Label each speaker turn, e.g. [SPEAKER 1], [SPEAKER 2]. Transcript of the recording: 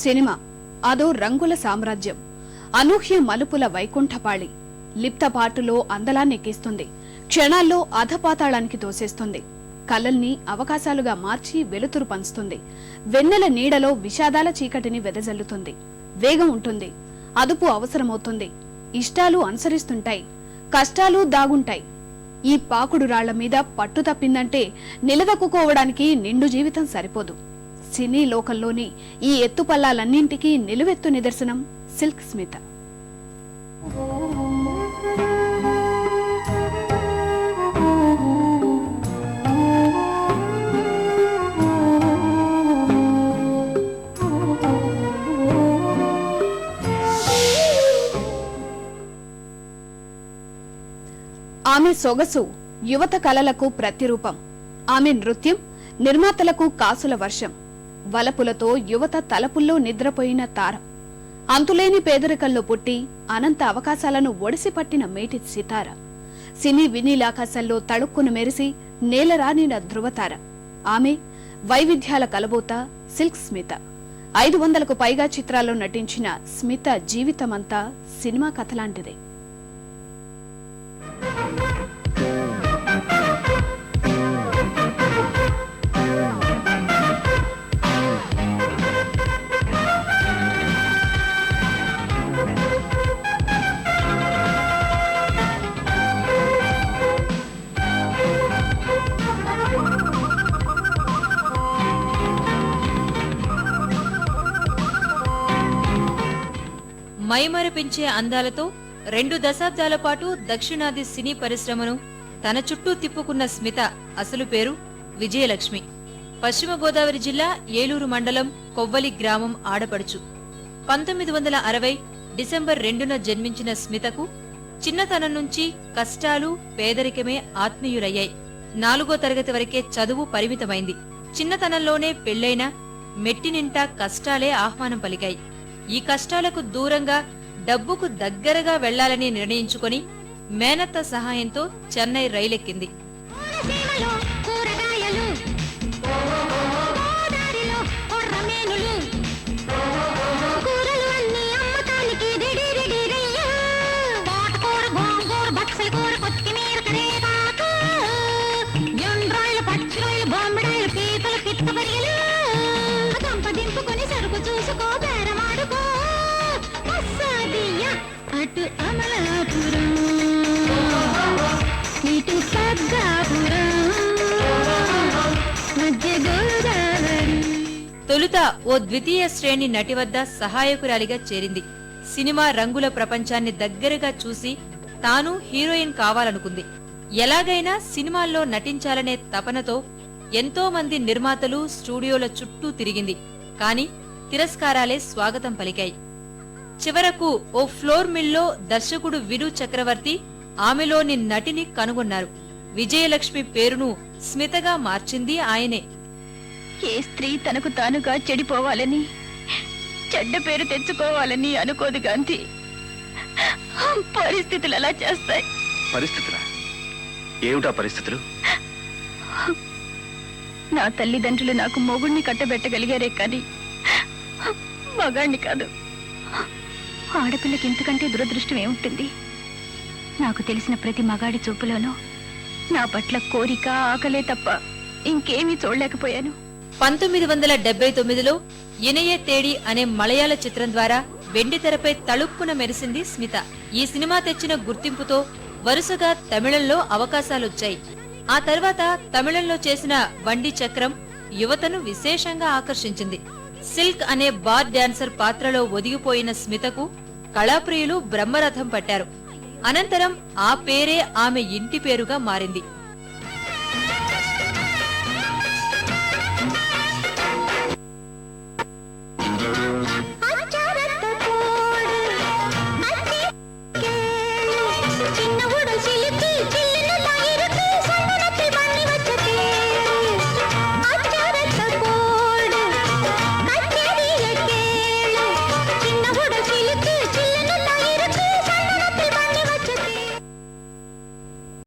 [SPEAKER 1] Cinema అదో రంగుల సామ్రాజ్యం. అనూహ్య మలుపుల వైకుంఠపాళి. లిప్తపాటులో అందలాన్నెక్కిస్తుంది. క్షణాల్లో అధపాతాళానికి తోసేస్తుంది. కలల్ని అవకాశాలుగా మార్చి వెలుతురు పంచుతుంది. వెన్నెల నీడలో విషాదాల చీకటిని వెదజల్లుతుంది. వేగం ఉంటుంది, అదుపు అవసరమవుతుంది. ఇష్టాలు అనుసరిస్తుంటాయి, కష్టాలు దాగుంటాయి. ఈ పాకుడు రాళ్ల మీద పట్టు తప్పిందంటే నిలదొక్కుకోవడానికి నిండు జీవితం సరిపోదు. సినీ లోకంలోని ఈ ఎత్తుపల్లాలన్నింటికీ నిలువెత్తు నిదర్శనం సిల్క్ స్మిత. ఆమె సొగసు యువత కలలకు ప్రతిరూపం. ఆమె నృత్యం నిర్మాతలకు కాసుల వర్షం. వలపులతో యువత తలపుల్లో నిద్రపోయిన తారం. అంతులేని పేదరికంలో పుట్టి అనంత అవకాశాలను ఒడిసిపట్టిన మేటి సితార. సినీ వినీలాకాశంలో తళుక్కును మెరిసి నేలరానిన ధృవతార. ఆమె వైవిధ్యాల కలబోత సిల్క్ స్మిత. 500కు పైగా చిత్రాల్లో నటించిన స్మిత జీవితమంతా సినిమా కథలాంటిదే.
[SPEAKER 2] మైమరపించే అందాలతో 2 దశాబ్దాల పాటు దక్షిణాది సినీ పరిశ్రమను తన చుట్టూ తిప్పుకున్న స్మిత అసలు పేరు విజయలక్ష్మి. పశ్చిమ గోదావరి జిల్లా ఏలూరు మండలం కొవ్వలి గ్రామం ఆడపడుచు. 1960 డిసెంబర్ 2న జన్మించిన స్మితకు చిన్నతనం నుంచి కష్టాలు, పేదరికమే ఆత్మీయులయ్యాయి. 4వ తరగతి వరకే చదువు పరిమితమైంది. చిన్నతనంలోనే పెళ్లైన మెట్టినింటా కష్టాలే ఆహ్వానం పలికాయి. ఈ కష్టాలకు దూరంగా డబ్బుకు దగ్గరగా వెళ్లాలని నిర్ణయించుకుని మేనత్త సహాయంతో చెన్నై రైలెక్కింది. తొలుత ఓ ద్వితీయ శ్రేణి నటి వద్ద సహాయకురాలిగా చేరింది. సినిమా రంగుల ప్రపంచాన్ని దగ్గరగా చూసి తాను హీరోయిన్ కావాలనుకుంది. ఎలాగైనా సినిమాల్లో నటించాలనే తపనతో ఎంతో మంది నిర్మాతలు, స్టూడియోల చుట్టూ తిరిగింది. కాని తిరస్కారాలే స్వాగతం పలికాయి. చివరకు ఓ ఫ్లోర్ మిల్లో దర్శకుడు విను చక్రవర్తి ఆమెలోని నటిని కనుగొన్నారు. విజయలక్ష్మి పేరును స్మితగా మార్చింది ఆయనే.
[SPEAKER 3] ఏ స్త్రీ తనకు తానుగా చెడిపోవాలని, చెడ్డ పేరు తెచ్చుకోవాలని అనుకోదు గాంధీ. పరిస్థితులు అలా చేస్తాయి.
[SPEAKER 4] పరిస్థితులా? ఏమిటా పరిస్థితులు?
[SPEAKER 3] నా తల్లిదండ్రులు నాకు మొగుణ్ణి కట్టబెట్టగలిగారే కానీ మగాణ్ణి కాదు. ఆడపిల్లకి ఇంతకంటే దురదృష్టం ఏముంటుంది? నాకు తెలిసిన ప్రతి మగాడి చూపులోనూ నా పట్ల కోరిక, ఆకలే తప్ప ఇంకేమీ చూడలేకపోయాను.
[SPEAKER 2] 1979లో ఇనయే తేడి అనే మలయాళ చిత్రం ద్వారా వెండితెరపై తళుక్కున మెరిసింది స్మిత. ఈ సినిమా తెచ్చిన గుర్తింపుతో వరుసగా తమిళంలో అవకాశాలొచ్చాయి. ఆ తర్వాత తమిళంలో చేసిన వండి చక్రం యువతను విశేషంగా ఆకర్షించింది. సిల్క్ అనే బార్ డాన్సర్ పాత్రలో ఒదిగిపోయిన స్మితకు కళాప్రియులు బ్రహ్మరథం పట్టారు. అనంతరం ఆ పేరే ఆమె ఇంటి పేరుగా మారింది.